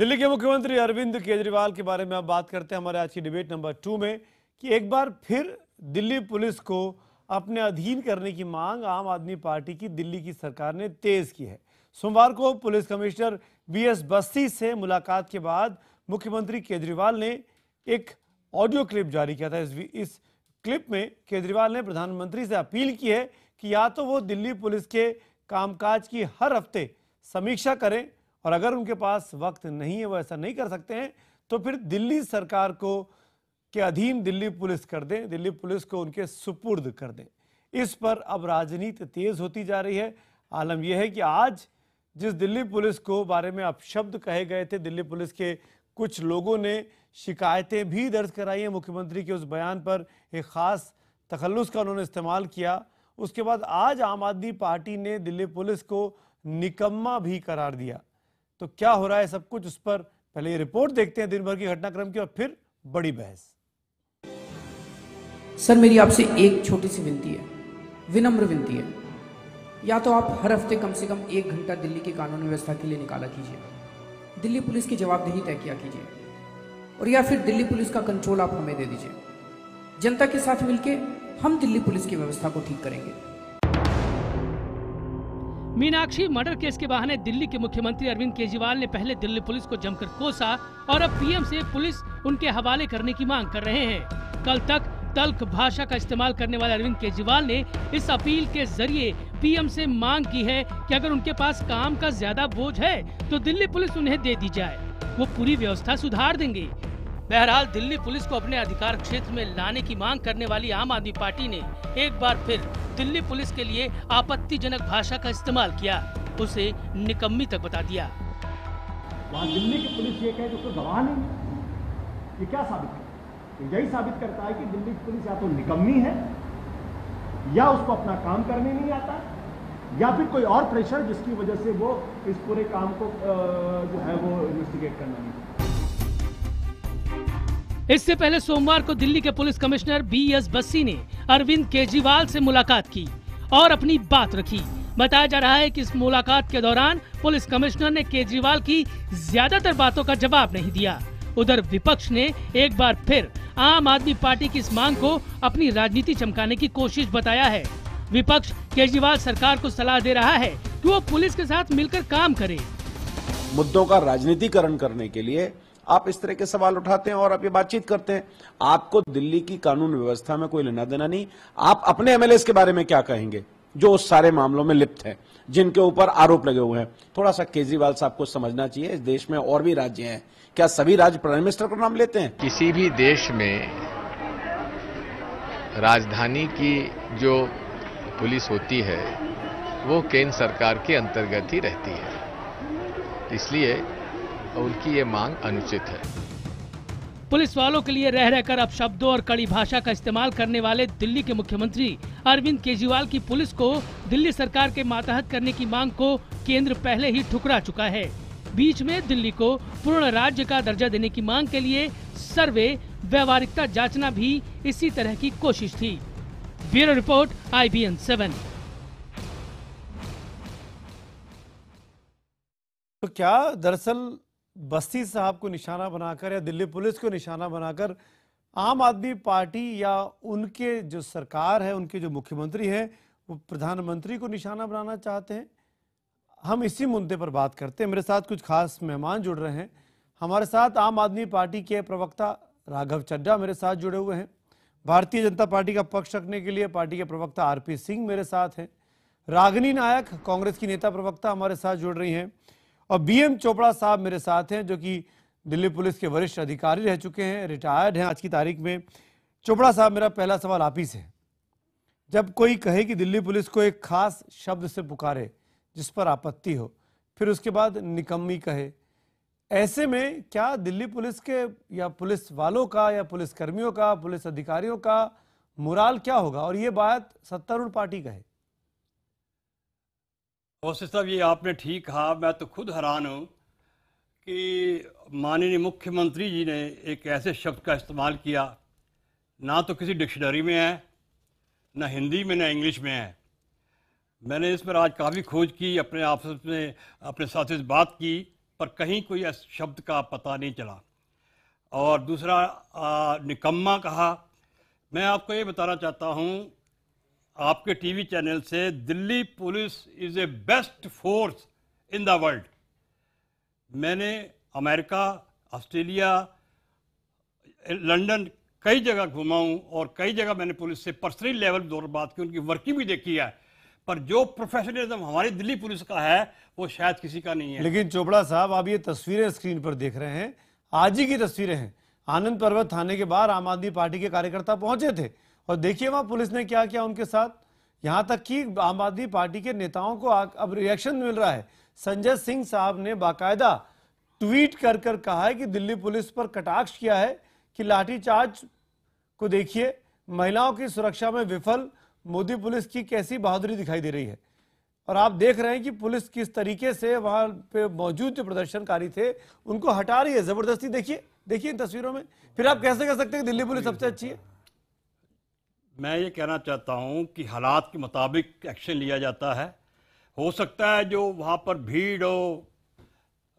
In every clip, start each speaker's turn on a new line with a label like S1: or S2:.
S1: दिल्ली के मुख्यमंत्री अरविंद केजरीवाल के बारे में अब बात करते हैं हमारे आज की डिबेट नंबर 2 में कि एक बार फिर दिल्ली पुलिस को अपने अधीन करने की मांग आम आदमी पार्टी की दिल्ली की सरकार ने तेज की है। सोमवार को पुलिस कमिश्नर BS बस्सी से मुलाकात के बाद मुख्यमंत्री केजरीवाल ने एक ऑडियो क्लिप जारी किया था। इस क्लिप में केजरीवाल ने प्रधानमंत्री से अपील की है कि या तो वो दिल्ली पुलिस के कामकाज की हर हफ्ते समीक्षा करें और अगर उनके पास वक्त नहीं है, वो ऐसा नहीं कर सकते हैं, तो फिर दिल्ली सरकार को के अधीन दिल्ली पुलिस कर दें, दिल्ली पुलिस को उनके सुपुर्द कर दें। इस पर अब राजनीति तेज होती जा रही है। आलम यह है कि आज जिस दिल्ली पुलिस को बारे में अपशब्द कहे गए थे, दिल्ली पुलिस के कुछ लोगों ने शिकायतें भी दर्ज कराई हैं मुख्यमंत्री के उस बयान पर, एक खास तखल्लुस का उन्होंने इस्तेमाल किया। उसके बाद आज आम आदमी पार्टी ने दिल्ली पुलिस को निकम्मा भी करार दिया। तो क्या हो रहा है सब कुछ, उस पर पहले ये रिपोर्ट देखते हैं दिन भर की घटनाक्रम की और फिर बड़ी बहस।
S2: सर, मेरी आपसे एक छोटी सी विनती है, विनम्र विनती है, या तो आप हर हफ्ते कम से कम 1 घंटा दिल्ली की कानून व्यवस्था के लिए निकाला कीजिए, दिल्ली पुलिस की जवाबदेही तय किया कीजिए, और या फिर दिल्ली पुलिस का कंट्रोल आप हमें दे दीजिए। जनता के साथ मिलके हम दिल्ली पुलिस की व्यवस्था को ठीक करेंगे।
S3: मीनाक्षी मर्डर केस के बहाने दिल्ली के मुख्यमंत्री अरविंद केजरीवाल ने पहले दिल्ली पुलिस को जमकर कोसा और अब PM से पुलिस उनके हवाले करने की मांग कर रहे हैं। कल तक तल्ख भाषा का इस्तेमाल करने वाले अरविंद केजरीवाल ने इस अपील के जरिए PM से मांग की है कि अगर उनके पास काम का ज्यादा बोझ है तो दिल्ली पुलिस उन्हें दे दी जाए, वो पूरी व्यवस्था सुधार देंगे। बहरहाल दिल्ली पुलिस को अपने अधिकार क्षेत्र में लाने की मांग करने वाली आम आदमी पार्टी ने एक बार फिर दिल्ली पुलिस के लिए आपत्तिजनक भाषा का इस्तेमाल किया, उसे निकम्मी तक बता दिया।
S4: वहाँ दिल्ली की पुलिस ये कहे कि उसको गवाह नहीं, ये क्या साबित करता है? तो यही साबित करता है कि दिल्ली की पुलिस या तो निकम्मी है, या उसको अपना काम करने नहीं आता, या फिर कोई और प्रेशर जिसकी वजह से वो इस पूरे काम को जो है वो इन्वेस्टिगेट करना नहीं।
S3: इससे पहले सोमवार को दिल्ली के पुलिस कमिश्नर BS बस्सी ने अरविंद केजरीवाल से मुलाकात की और अपनी बात रखी। बताया जा रहा है कि इस मुलाकात के दौरान पुलिस कमिश्नर ने केजरीवाल की ज्यादातर बातों का जवाब नहीं दिया। उधर विपक्ष ने एक बार फिर आम आदमी पार्टी की इस मांग को अपनी राजनीति चमकाने की कोशिश बताया है। विपक्ष केजरीवाल सरकार को सलाह दे रहा है कि वो पुलिस के साथ मिलकर काम करे।
S5: मुद्दों का राजनीतिकरण करने के लिए आप इस तरह के सवाल उठाते हैं और आप ये बातचीत करते हैं। आपको दिल्ली की कानून व्यवस्था में कोई लेना देना नहीं। आप अपने MLAs के बारे में क्या कहेंगे जो उस सारे मामलों में लिप्त हैं, जिनके ऊपर आरोप लगे हुए हैं? थोड़ा सा केजरीवाल साहब को समझना चाहिए, इस देश में और भी राज्य हैं। क्या सभी राज्य प्राइम मिनिस्टर का नाम लेते हैं?
S6: किसी भी देश में राजधानी की जो पुलिस होती है वो केंद्र सरकार के अंतर्गत ही रहती है, इसलिए उनकी ये मांग अनुचित है।
S3: पुलिस वालों के लिए रह रहकर अब शब्दों और कड़ी भाषा का इस्तेमाल करने वाले दिल्ली के मुख्यमंत्री अरविंद केजरीवाल की पुलिस को दिल्ली सरकार के मातहत करने की मांग को केंद्र पहले ही ठुकरा चुका है। बीच में दिल्ली को पूर्ण राज्य का दर्जा देने की मांग के लिए सर्वे, व्यवहारिकता जांचना भी इसी तरह की कोशिश थी। Bureau report IBN 7।
S1: तो क्या दरअसल बस्सी साहब को निशाना बनाकर या दिल्ली पुलिस को निशाना बनाकर आम आदमी पार्टी या उनके जो सरकार है, उनके जो मुख्यमंत्री हैं, वो प्रधानमंत्री को निशाना बनाना चाहते हैं? हम इसी मुद्दे पर बात करते हैं। मेरे साथ कुछ खास मेहमान जुड़ रहे हैं। हमारे साथ आम आदमी पार्टी के प्रवक्ता राघव चड्ढा मेरे साथ जुड़े हुए हैं। भारतीय जनता पार्टी का पक्ष रखने के लिए पार्टी के प्रवक्ता RP सिंह मेरे साथ हैं। रागिनी नायक कांग्रेस की नेता प्रवक्ता हमारे साथ जुड़ रही हैं, और BM चोपड़ा साहब मेरे साथ हैं जो कि दिल्ली पुलिस के वरिष्ठ अधिकारी रह चुके हैं, रिटायर्ड हैं आज की तारीख में। चोपड़ा साहब, मेरा पहला सवाल आप ही से। जब कोई कहे कि दिल्ली पुलिस को एक खास शब्द से पुकारे जिस पर आपत्ति हो, फिर उसके बाद निकम्मी कहे, ऐसे में क्या दिल्ली पुलिस के या पुलिस वालों का या पुलिस कर्मियों का, पुलिस अधिकारियों का मुराल क्या होगा? और ये बात सत्तारूढ़ पार्टी कहे।
S7: वैसे साहब, ये आपने ठीक कहा। मैं तो खुद हैरान हूँ कि माननीय मुख्यमंत्री जी ने एक ऐसे शब्द का इस्तेमाल किया, ना तो किसी डिक्शनरी में है, ना हिंदी में, ना इंग्लिश में है। मैंने इस पर आज काफ़ी खोज की, अपने आपस में अपने साथी से बात की, पर कहीं कोई इस शब्द का पता नहीं चला। और दूसरा निकम्मा कहा। मैं आपको ये बताना चाहता हूँ आपके टीवी चैनल से, Delhi police is a best force in the world. मैंने अमेरिका, ऑस्ट्रेलिया, लंदन कई जगह घुमा हूँ और कई जगह मैंने पुलिस से पर्सनल लेवल दौर बात की, उनकी वर्किंग भी देखी है, पर जो प्रोफेशनलिज्म हमारी दिल्ली पुलिस का है वो शायद किसी का नहीं है।
S1: लेकिन चोपड़ा साहब, आप ये तस्वीरें स्क्रीन पर देख रहे हैं, आज ही की तस्वीरें हैं। आनंद पर्वत थाने के बाहर आम आदमी पार्टी के कार्यकर्ता पहुंचे थे और देखिए वहां पुलिस ने क्या किया उनके साथ। यहां तक कि आम आदमी पार्टी के नेताओं को अब रिएक्शन मिल रहा है। संजय सिंह साहब ने बाकायदा ट्वीट कर कहा है कि दिल्ली पुलिस पर कटाक्ष किया है कि लाठीचार्ज को देखिए, महिलाओं की सुरक्षा में विफल मोदी पुलिस की कैसी बहादुरी दिखाई दे रही है। और आप देख रहे हैं कि पुलिस किस तरीके से वहां पे मौजूद जो प्रदर्शनकारी थे उनको हटा रही है जबरदस्ती। देखिए इन तस्वीरों में। फिर आप कैसे कह सकते हैं कि दिल्ली पुलिस सबसे अच्छी है?
S7: मैं ये कहना चाहता हूँ कि हालात के मुताबिक एक्शन लिया जाता है। हो सकता है जो वहाँ पर भीड़ हो,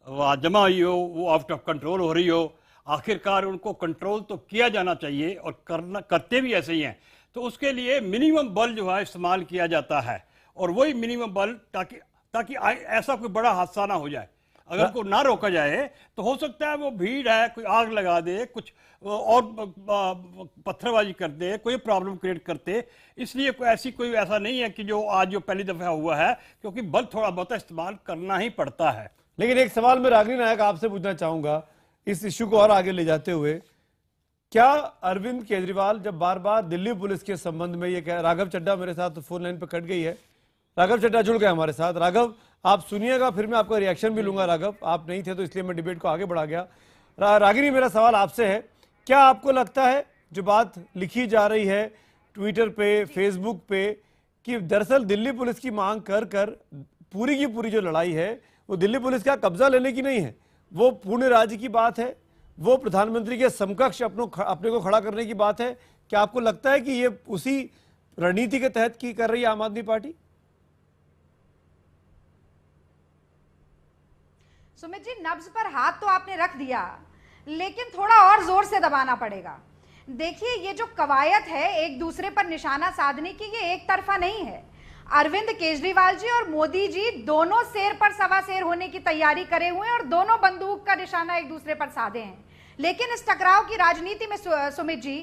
S7: वहाँ जमा हुई हो, वो आउट ऑफ कंट्रोल हो रही हो, आखिरकार उनको कंट्रोल तो किया जाना चाहिए और करते भी ऐसे ही हैं। तो उसके लिए मिनिमम बल जो है इस्तेमाल किया जाता है और वही मिनिमम बल ताकि ऐसा कोई बड़ा हादसा ना हो जाए। अगर को ना रोका जाए तो हो सकता है वो भीड़ है, कोई आग लगा दे, कुछ और पत्थरबाजी कर दे, कोई प्रॉब्लम क्रिएट करते। इसलिए कोई ऐसा नहीं है कि जो आज जो पहली दफा हुआ है, क्योंकि बल थोड़ा बहुत इस्तेमाल करना ही पड़ता है।
S1: लेकिन एक सवाल मैं रागिनी नायक आपसे पूछना चाहूंगा इस इश्यू को और आगे ले जाते हुए, क्या अरविंद केजरीवाल जब बार बार दिल्ली पुलिस के संबंध में ये कह, राघव चड्ढा मेरे साथ फोन लाइन पर कट गई है, राघव चड्ढा जुड़ गए हमारे साथ। राघव आप सुनिएगा, फिर मैं आपका रिएक्शन भी लूंगा। राघव आप नहीं थे तो इसलिए मैं डिबेट को आगे बढ़ा गया। रागिनी मेरा सवाल आपसे है, क्या आपको लगता है जो बात लिखी जा रही है ट्विटर पे, फेसबुक पे, कि दरअसल दिल्ली पुलिस की मांग कर पूरी की पूरी जो लड़ाई है वो दिल्ली पुलिस का कब्जा लेने की नहीं है, वो पूर्ण राज्य की बात है, वो प्रधानमंत्री के समकक्ष अपने को खड़ा करने की बात है? क्या आपको लगता है कि ये उसी रणनीति के तहत की कर रही है आम आदमी पार्टी?
S8: सुमित जी, नब्ज पर हाथ तो आपने रख दिया, लेकिन थोड़ा और जोर से दबाना पड़ेगा। देखिए, ये जो कवायद है एक दूसरे पर निशाना साधने की, ये एक तरफा नहीं है। अरविंद केजरीवाल जी और मोदी जी दोनों शेर पर सवा शेर होने की तैयारी करे हुए हैं और दोनों बंदूक का निशाना एक दूसरे पर साधे हैं। लेकिन इस टकराव की राजनीति में सुमित जी,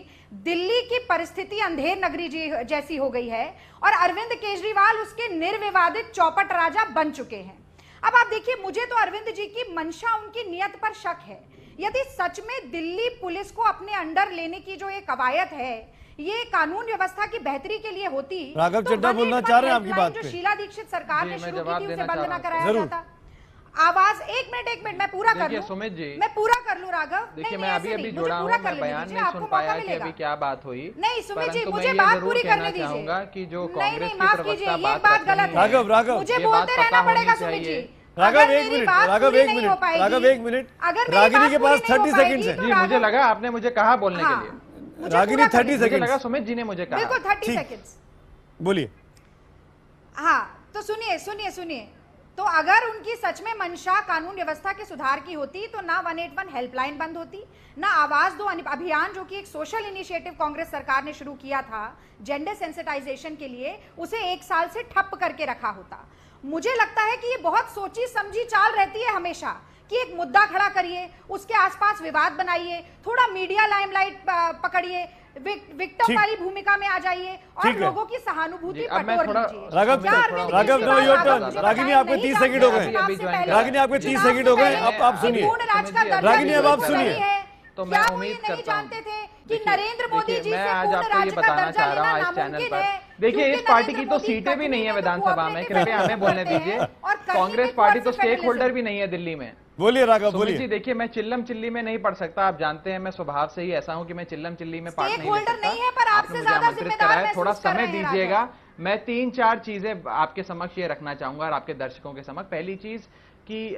S8: दिल्ली की परिस्थिति अंधेर नगरी जी जैसी हो गई है और अरविंद केजरीवाल उसके निर्विवादित चौपट राजा बन चुके हैं। अब आप देखिए, मुझे तो अरविंद जी की मंशा, उनकी नियत पर शक है। यदि सच में दिल्ली पुलिस को अपने अंडर लेने की जो ये कवायद है ये कानून व्यवस्था की बेहतरी के लिए होती,
S1: राघव चड्ढा बोलना चाह रहे हैं आपकी बात पे।
S8: जो शीला दीक्षित सरकार ने शुरू की थी उसे बंद ना कराया जाता। आवाज एक मिनट मैं पूरा कर लूं।
S9: सुमित जी,
S8: मैं पूरा कर लूं राघव।
S9: देखिए, मैं अभी जुड़ा हूं, मैं बयान नहीं सुन पाया कि अभी क्या बात हुई।
S8: नहीं सुमित जी, मुझे बात पूरी करने दीजिए।
S9: कि जो कांग्रेस की
S8: माफ कीजिए, ये बात गलत है।
S1: राघव
S8: मुझे बोलते रहना पड़ेगा सुमित जी।
S1: राघव एक मिनट, रागिनी के पास 30 सेकंड्स है।
S9: जी, मुझे लगा आपने मुझे कहा बोलने के लिए।
S1: रागिनी 30 सेकंड
S9: लगा सुमित जी ने मुझे कहा।
S8: बिल्कुल 30 सेकंड्स
S1: बोलिए।
S8: हाँ, तो सुनिए। तो अगर उनकी सच में मंशा कानून व्यवस्था के सुधार की होती तो ना 181 हेल्पलाइन बंद होती, ना आवाज दो अभियान जो कि एक सोशल इनिशिएटिव कांग्रेस सरकार ने शुरू किया था जेंडर सेंसिटाइजेशन के लिए, उसे 1 साल से ठप करके रखा होता। मुझे लगता है कि ये बहुत सोची समझी चाल रहती है हमेशा कि एक मुद्दा खड़ा करिए, उसके आसपास विवाद बनाइए, थोड़ा मीडिया लाइमलाइट पकड़िए, विक्टिम वाली भूमिका में आ जाइए और लोगों की सहानुभूति बटोर लीजिए।
S1: Raghav know your turn. Ragini आपके 30 सेकंड हो गए। रागिनी आपके 30 सेकंड हो गए। अब आप सुनिए रागिनी, अब आप सुनिए।
S9: तो मैं उम्मीद करता हूं
S8: कि नरेंद्र मोदी जी
S9: मैं आज आपको ये बताना चाह रहा हूँ इस चैनल पर, देखिए इस पार्टी की तो सीटें भी नहीं है विधानसभा में, कृपया हमें बोलने दीजिए। कांग्रेस पार्टी तो स्टेक होल्डर भी नहीं है दिल्ली में।
S1: बोलिए राघव, बोलिए।
S9: जी देखिए, मैं चिल्लम चिल्ली में नहीं पढ़ सकता, आप जानते हैं मैं स्वभाव से ही ऐसा हूं कि मैं चिल्लम चिल्ली में पार्ट नहीं ले सकता। आपने मुझे आमंत्रित करा है, थोड़ा समय दीजिएगा। मैं 3-4 चीजें आपके समक्ष ये रखना चाहूंगा और आपके दर्शकों के समक्ष। पहली चीज कि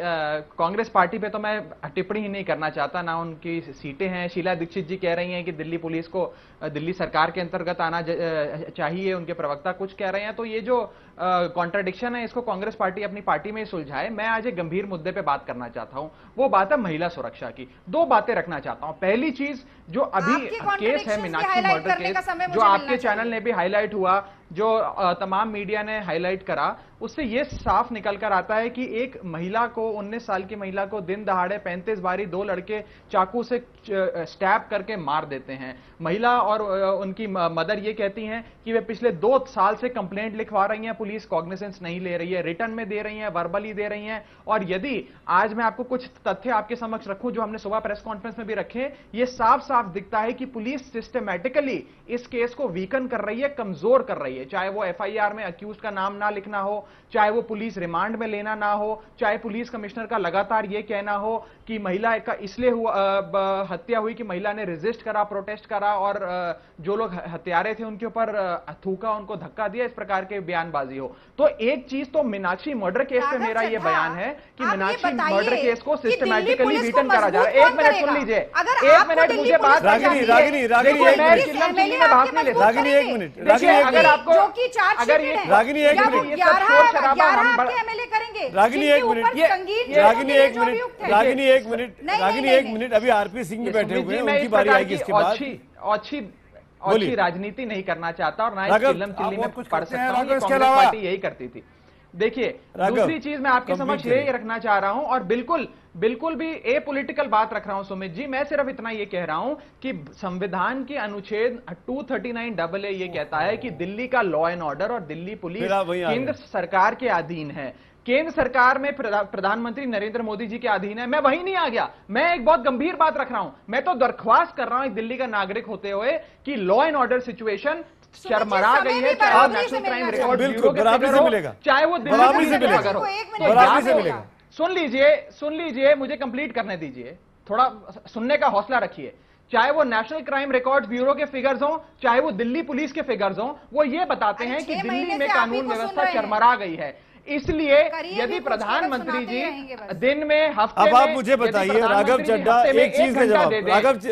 S9: कांग्रेस पार्टी पे तो मैं टिप्पणी ही नहीं करना चाहता, ना उनकी सीटें हैं। शीला दीक्षित जी कह रही हैं कि दिल्ली पुलिस को दिल्ली सरकार के अंतर्गत आना चाहिए, उनके प्रवक्ता कुछ कह रहे हैं। तो ये जो कॉन्ट्राडिक्शन है, इसको कांग्रेस पार्टी अपनी पार्टी में ही सुलझाए। मैं आज एक गंभीर मुद्दे पे बात करना चाहता हूं, वो बात है महिला सुरक्षा की। दो बातें रखना चाहता हूं। पहली चीज, जो अभी केस है मीनाक्षी मर्डर केस, जो आपके चैनल ने भी हाईलाइट हुआ, जो तमाम मीडिया ने हाईलाइट करा, उससे यह साफ निकल कर आता है कि एक महिला को, 19 साल की महिला को दिन दहाड़े 35 बारी 2 लड़के चाकू से स्टैब करके मार देते हैं। महिला और उनकी मदर ये कहती हैं कि वे पिछले 2 साल से कंप्लेंट लिखवा रही हैं, पुलिस कॉग्निजेंस नहीं ले रही है, रिटर्न में दे रही हैं, वर्बली दे रही हैं। और यदि आज मैं आपको कुछ तथ्य आपके समक्ष रखूं जो हमने सुबह प्रेस कॉन्फ्रेंस में भी रखे, ये साफ साफ दिखता है कि पुलिस सिस्टमैटिकली इस केस को वीकन कर रही है, कमजोर कर रही है। चाहे वो एफआईआर में अक्यूज का नाम ना लिखना हो, चाहे वो पुलिस रिमांड में लेना ना हो, चाहे पुलिस कमिश्नर का लगातार ये कहना हो कि महिला का इसलिए हत्या हुई कि महिला ने रेजिस्ट करा, प्रोटेस्ट करा, और जो लोग हत्यारे थे उनके ऊपर थूका, उनको धक्का दिया, इस प्रकार के बयानबाजी हो। तो एक चीज तो मीनाक्षी मर्डर केस पे मेरा ये बयान है कि मीनाक्षी मर्डर केस को सिस्टमैटिकली रिटर्न करा जा रहा है। एक मिनट सुन लीजिए, एक मिनट मुझे बात
S1: रागिनी
S9: में भाग नहीं ले सकता।
S1: रागिनी एक मिनट,
S9: अगर आपको अगर ये
S1: रागिनी एक मिनट, रागिनी एक मिनट, अभी आरपी सिंह भी बैठे हुए हैं, उनकी बारी आएगी इसके बाद।
S9: अच्छी राजनीति नहीं करना चाहता और ना इस चिल्लम चिल्ली में पढ़ सकता हूं। कांग्रेस पार्टी यही करती थी। देखिए, दूसरी चीज मैं आपके समक्ष ये रखना चाह रहा हूं, और बिल्कुल भी एपॉलिटिकल बात रख रहा हूं सुमित जी। मैं सिर्फ इतना ये कह रहा हूं कि संविधान के अनुच्छेद 239AA ये कहता है कि दिल्ली का लॉ एंड ऑर्डर और दिल्ली पुलिस केंद्र सरकार के अधीन है। केंद्र सरकार में प्रधानमंत्री नरेंद्र मोदी जी के अधीन है। मैं वहीं नहीं आ गया, मैं एक बहुत गंभीर बात रख रहा हूं। मैं तो दरख्वास्त कर रहा हूं एक दिल्ली का नागरिक होते हुए कि लॉ एंड ऑर्डर सिचुएशन शर्मरा गई है, चाहे वो नेशनल क्राइम रिकॉर्ड ब्यूरो के फिगर हो, चाहे वो दिल्ली से फिगर हो। सुन लीजिए, मुझे कंप्लीट करने दीजिए, थोड़ा सुनने का हौसला रखिए। चाहे वो नेशनल क्राइम रिकॉर्ड ब्यूरो के फिगर्स हों, चाहे वो दिल्ली पुलिस के फिगर्स हों, वो ये बताते हैं कि दिल्ली में कानून व्यवस्था चरमरा गई है। इसलिए यदि प्रधानमंत्री जी दिन में, हफ्ते में,
S1: अब आप मुझे बताइए राघव चड्ढा, एक चीज का जवाब।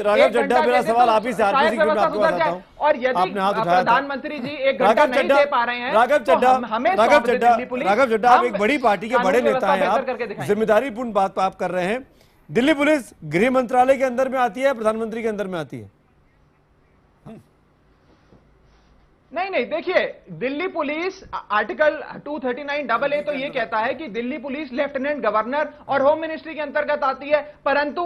S1: राघव चड्ढा, मेरा सवाल आप ही से, आरपी सिंह मैं आपको बताता हूं,
S9: और यदि प्रधानमंत्री जी 1 घंटा नहीं दे पा रहे हैं,
S1: राघव चड्ढा, आप एक बड़ी पार्टी के बड़े नेता हैं, आप जिम्मेदारीपूर्ण बात आप कर रहे हैं। दिल्ली पुलिस गृह मंत्रालय के अंदर में आती है, प्रधानमंत्री के अंदर में आती है?
S9: नहीं, देखिए, दिल्ली पुलिस आर्टिकल 239AA तो ये कहता है कि दिल्ली पुलिस लेफ्टिनेंट गवर्नर और होम मिनिस्ट्री के अंतर्गत आती है, परंतु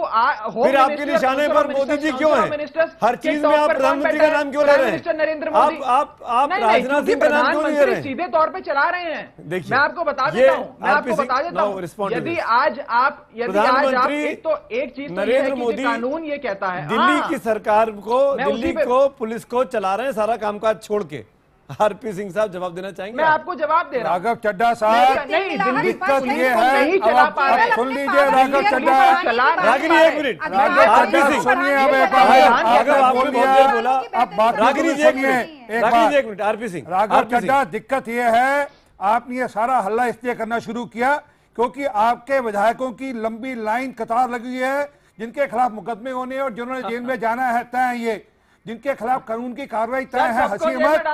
S1: फिर आपके निशाने पर मोदी जी क्यों हैं? हर चीज में आप प्रधानमंत्री का नाम क्यों ले रहे हैं?
S9: नरेंद्र मोदी,
S1: आप राजनाथ सिंह का नाम क्यों ले रहे हैं?
S9: सीधे तौर पे चला रहे हैं।
S1: देखिए,
S9: मैं आपको बता देता हूं, यदि आज आप एक चीज
S1: नरेंद्र मोदी
S9: कानून ये कहता है,
S1: दिल्ली की सरकार को, दिल्ली को, पुलिस को चला रहे हैं सारा कामकाज छोड़ के। आरपी सिंह साहब जवाब देना चाहेंगे?
S9: मैं आपको जवाब दे रहा हूं।
S10: राघव चड्ढा साहब,
S9: नहीं,
S10: दिक्कत ये है,
S9: नहीं चला पा रहे।
S10: सुन लीजिए राघव चड्ढा,
S1: रागिनी एक मिनट,
S10: आरपी सिंह सुनिए, अब एक बात,
S1: रागिनी एक मिनट, आरपी सिंह,
S10: राघव चड्ढा, दिक्कत ये है, आपने ये सारा हल्ला इसलिए करना शुरू किया क्योंकि आपके विधायकों की लंबी लाइन कतार लगी है, जिनके खिलाफ मुकदमे होने और जिन्होंने जेल में जाना है तय है, ये जिनके खिलाफ कानून की कार्रवाई तय है। हंसी मत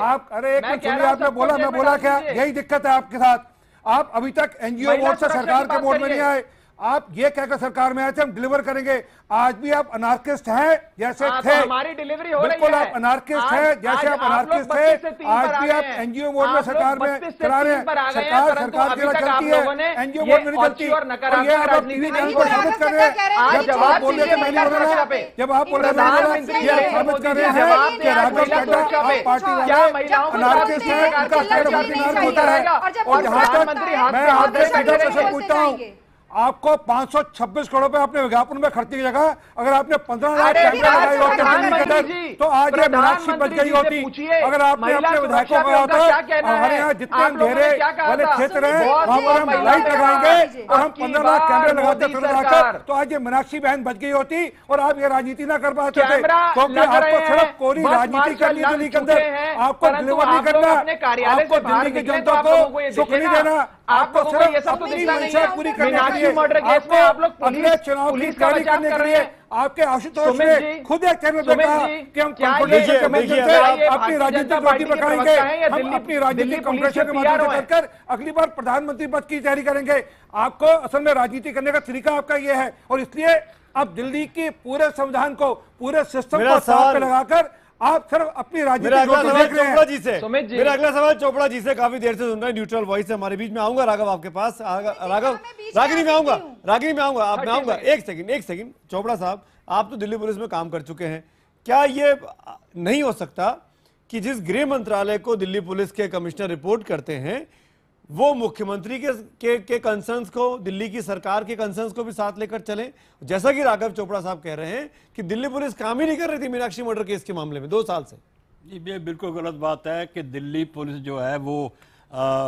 S10: आप, अरे एक मिनट सुनिए, आपने बोला, मैं बोला क्या? यही दिक्कत है आपके साथ। आप अभी तक एनजीओ मोड से सरकार के मोड में नहीं आए। आप ये कहकर सरकार में आए थे हम डिलीवर करेंगे। आज भी आप अनार्किस्ट हैं जैसे थे,
S9: हमारी डिलीवरी हो रही है।
S10: बिल्कुल आप अनार्किस्ट हैं जैसे आप अनार्किस्ट थे। आज भी आप एनजीओ मोड में सरकार में चला रहे हैं। सरकार की चलती है, एनजीओ मोड में नहीं चलती। और ये आप टीवी चैनल पर साबित कर रहे हैं। जब आप बोल रहे थे मैं नहीं बोल रहा, जब आप बोल रहे थे ये आप साबित कर रहे हैं कि राघव चड्ढा आप पार्टी वाले अनार्किस्ट हैं, उनका स्टेट पार्टी नार्क होता है। और जहां तक मैं आपसे सीधा प्रश्न पूछता हूं, आपको 526 करोड़ रुपए अपने विज्ञापन में खर्च की जगह अगर आपने 15 लाख कैमरे लगाए होते दिल्ली के अंदर, तो आज ये मीनाक्षी बच गई होती। अगर आपने अपने विधायकों को होता, हमारे यहाँ जितने अंधेरे वाले क्षेत्र हैं वहां पर हम लाइट लगाएंगे और हम 15 लाख कैमरे लगाते लगाकर, तो आज ये मीनाक्षी बहन बच गई होती और आप ये राजनीति ना कर पाते थे। क्योंकि आपको सिर्फ कोरी राजनीति करनी है दिल्ली के अंदर, आपको डिलीवर नहीं करना, आपको दिल्ली की जनता को सुख नहीं देना,
S9: आप लोगों को ये सब तो दिखता नहीं है।
S10: पूरी करने के
S9: मीनाक्षी
S10: लिए
S9: मर्डर केस में आप लोग
S10: अगले चुनाव की तैयारी करने के लिए आपके आशुतोष ने खुद एक चैनल पे कहा कि हम कॉन्फ्रेंस के माध्यम से अपनी राजनीतिक रोटी पकाएंगे, हम अपनी राजनीतिक कॉम्पिटिशन के माध्यम से कर अगली बार प्रधानमंत्री पद की तैयारी करेंगे। आपको असल में राजनीति करने का तरीका आपका ये है, और इसलिए अब दिल्ली के पूरे संविधान को, पूरे सिस्टम को साथ पे लगाकर आप सिर्फ अपनी राजनीतिक
S1: मेरा अगला सवाल चोपड़ा जी से,
S9: सुमित जी।
S1: मेरा अगला सवाल चोपड़ा जी से, काफी देर से सुन रहे हैं, न्यूट्रल वॉइस है हमारे बीच में। आऊंगा राघव आपके पास, राघव रागिनी में आऊंगा, रागिनी में आऊंगा, आप में आऊंगा। एक सेकंड चोपड़ा साहब, आप तो दिल्ली पुलिस में काम कर चुके हैं, क्या ये नहीं हो सकता कि जिस गृह मंत्रालय को दिल्ली पुलिस के कमिश्नर रिपोर्ट करते हैं वो मुख्यमंत्री के कंसर्न्स को, दिल्ली की सरकार के कंसर्न्स को भी साथ लेकर चलें? जैसा कि राघव चोपड़ा साहब कह रहे हैं कि दिल्ली पुलिस काम ही नहीं कर रही थी मीनाक्षी मर्डर केस के मामले में 2 साल से।
S7: जी, ये बिल्कुल गलत बात है कि दिल्ली पुलिस जो है वो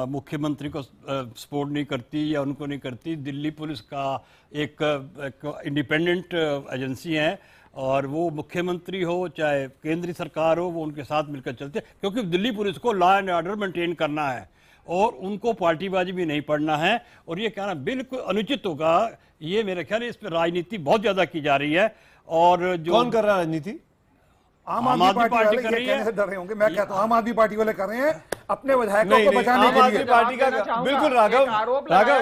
S7: मुख्यमंत्री को सपोर्ट नहीं करती या उनको नहीं करती। दिल्ली पुलिस का एक इंडिपेंडेंट एजेंसी है और वो मुख्यमंत्री हो चाहे केंद्रीय सरकार हो, वो उनके साथ मिलकर चलते हैं, क्योंकि दिल्ली पुलिस को लॉ एंड ऑर्डर मेंटेन करना है और उनको पार्टीबाजी भी नहीं पढ़ना है। और ये कहना बिल्कुल अनुचित होगा, ये मेरे ख्याल है इस पर राजनीति बहुत ज्यादा की जा रही है। और जो
S1: कौन कर रहा है राजनीति?
S10: आम आदमी पार्टी वाले ये कहने से डर रहे होंगे। मैं कहता हूं आम आदमी पार्टी वाले कर रहे हैं अपने विधायकों को बचाने के लिए।
S1: पार्टी का बिल्कुल राघव
S10: आरोप
S1: लगा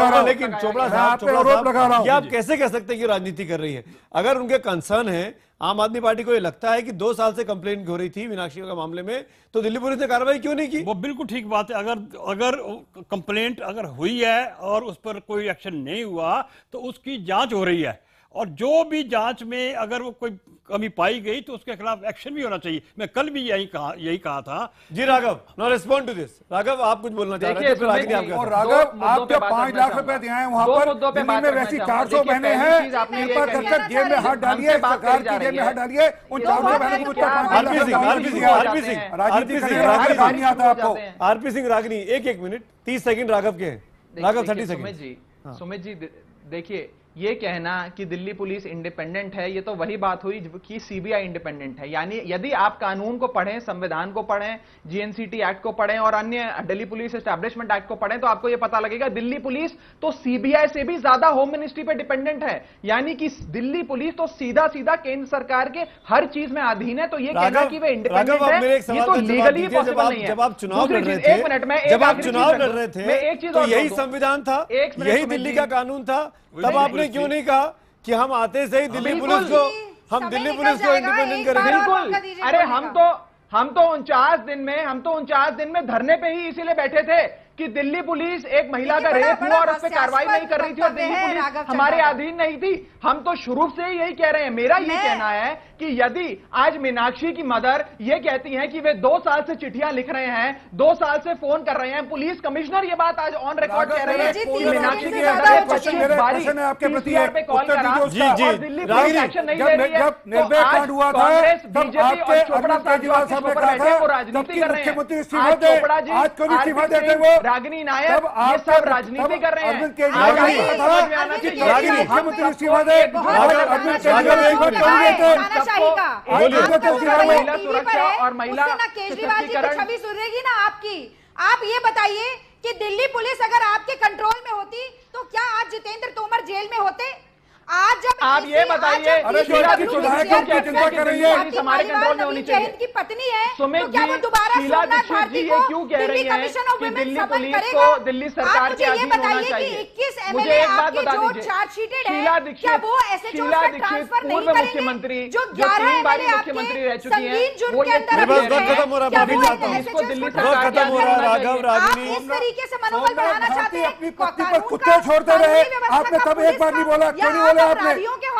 S1: रहा, लेकिन चोपड़ा साहब,
S10: आप
S1: आप कैसे कह सकते हैं कि राजनीति कर रही है? अगर उनके कंसर्न है, आम आदमी पार्टी को ये लगता है कि 2 साल से कंप्लेंट हो रही थी मीनाक्षी के मामले में, तो दिल्ली पुलिस ने कार्रवाई क्यों नहीं की?
S7: वो बिल्कुल ठीक बात है। अगर कंप्लेंट अगर हुई है और उस पर कोई एक्शन नहीं हुआ तो उसकी जांच हो रही है, और जो भी जांच में अगर वो कोई कमी पाई गई तो उसके खिलाफ एक्शन भी होना चाहिए। मैं कल भी यही कहा था।
S1: जी Raghav, no respond to this. Raghav आप कुछ बोलना चाह रहे थे?
S10: और राघव, आप जो 5 लाख रुपए दिए हैं वहां पर दिल्ली में वैसी 400 बहनें हैं, कृपा कर जेब में हाथ डालिए, सरकार की जेब में हाथ डालिए। उन 400 बहनों को
S1: आरपी सिंह रागिनी, एक मिनट 30 सेकंड राघव के। राघव 30 सेकंड।
S9: सुमित जी देखिए, ये कहना कि दिल्ली पुलिस इंडिपेंडेंट है, ये तो वही बात हुई कि सीबीआई इंडिपेंडेंट है। यानी यदि आप कानून को पढ़ें, संविधान को पढ़ें, जीएनसीटी एक्ट को पढ़ें और अन्य दिल्ली पुलिस एस्टैब्लिशमेंट एक्ट को पढ़ें, तो आपको ये पता लगेगा दिल्ली पुलिस तो सीबीआई से भी ज्यादा होम मिनिस्ट्री पे डिपेंडेंट है। यानी कि दिल्ली पुलिस तो सीधा केंद्र सरकार के हर चीज में अधीन है। तो ये कहना कि वे इंडिपेंडेंट है, ये तो लीगली पॉसिबल नहीं है।
S1: जब आप चुनाव लड़ रहे थे, तो यही संविधान था, यही दिल्ली का कानून था, तब आपने क्यों नहीं कहा कि हम आते से ही दिल्ली पुलिस को इंडिपेंडेंट करेंगे?
S9: बिल्कुल। अरे हम तो 49 दिन में धरने पे ही इसीलिए बैठे थे कि दिल्ली पुलिस एक महिला का रेप हुआ और उस पर कार्रवाई नहीं कर रही थी और दिल्ली पुलिस हमारे अधीन नहीं थी। हम तो शुरू से यही कह रहे हैं। मेरा ये कहना है कि यदि आज मीनाक्षी की मदर ये कहती हैं कि वे 2 साल से चिट्ठियां लिख रहे हैं, 2 साल से फोन कर रहे हैं, पुलिस कमिश्नर ये बात आज ऑन रिकॉर्ड कह रहे हैं कि मीनाक्षी की मदर ने 25 बारी CCR पे कॉल करा और दिल्ली पुलिस एक्शन नहीं ले रही है, तो आज कांग्रेस, बीजेपी और चोपड़ा साहब जो आपके ऊपर बैठे हैं वो राजनीति कर रहे हैं। आज चोपड़ा जी, रागिनी नायक, ये सब राजनीति कर रहे हैं। महिला सुरक्षा और महिला
S8: केजरीवाल जी की छवि सुधरेगी ना आपकी? आप ये बताइए कि दिल्ली पुलिस अगर आपके कंट्रोल में होती तो क्या आज जितेंद्र तोमर जेल में होते? आज जब
S9: आप ये बताइए,
S10: शीला दीक्षित चिंता कर रही है,
S9: हमारे कंट्रोल में होनी चाहिए।
S8: की पत्नी है,
S9: सुमित जी, शीला दीक्षित जी ये क्यों कह रही है कि दिल्ली पुलिस को दिल्ली सरकार के अधीन होना चाहिए? मुझे एक बात बता दीजिए, शीला दीक्षित पूर्व मुख्यमंत्री जो 3 बारी मुख्यमंत्री रह चुकी हैं, वो ये
S1: खत्म हो रहा है,
S9: इसको दिल्ली
S1: खत्म हो रहा है। राघव, रागिनी
S8: इस तरीके से मनोबल बढ़ाना चाहते हैं,
S10: अपनी पत्नी पर कुत्ते छोड़ते रहे। आपने तब एक बार नहीं बोला, क्यों नहीं बोला आपने?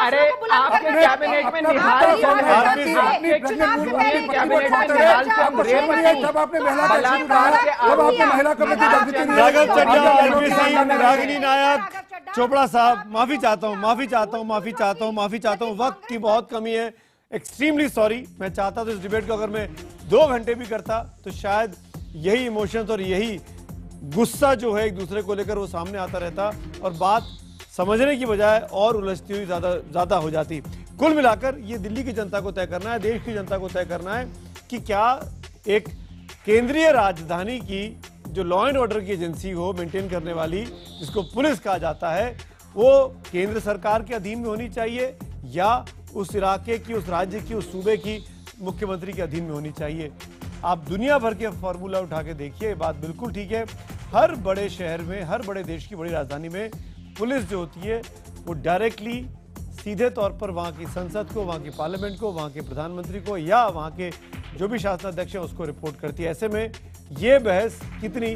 S9: अरे आपके कैबिनेट में निहाल
S10: जब आपने महिला कमेटी
S1: राघव चड्ढा, आरपी सिंह, रागिनी नायक, चोपड़ा साहब, माफी चाहता हूं। वक्त की बहुत कमी है, एक्सट्रीमली सॉरी। मैं चाहता तो इस डिबेट को अगर मैं 2 घंटे भी करता तो शायद यही इमोशंस और यही गुस्सा जो है एक दूसरे को लेकर वो सामने आता रहता और बात समझने की बजाय और उलझती हुई ज्यादा हो जाती। कुल मिलाकर ये दिल्ली की जनता को तय करना है, देश की जनता को तय करना है कि क्या एक केंद्रीय राजधानी की जो लॉ एंड ऑर्डर की एजेंसी हो मेंटेन करने वाली, जिसको पुलिस कहा जाता है, वो केंद्र सरकार के अधीन में होनी चाहिए या उस इलाके की, उस राज्य की, उस सूबे की मुख्यमंत्री के अधीन में होनी चाहिए। आप दुनिया भर के फॉर्मूला उठा के देखिए, ये बात बिल्कुल ठीक है। हर बड़े शहर में, हर बड़े देश की बड़ी राजधानी में पुलिस जो होती है वो डायरेक्टली सीधे तौर पर वहाँ की संसद को, वहाँ की पार्लियामेंट को, वहाँ के प्रधानमंत्री को या वहाँ के जो भी शासनाध्यक्ष है उसको रिपोर्ट करती है। ऐसे में ये बहस कितनी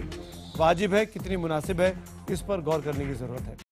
S1: वाजिब है, कितनी मुनासिब है, इस पर गौर करने की जरूरत है।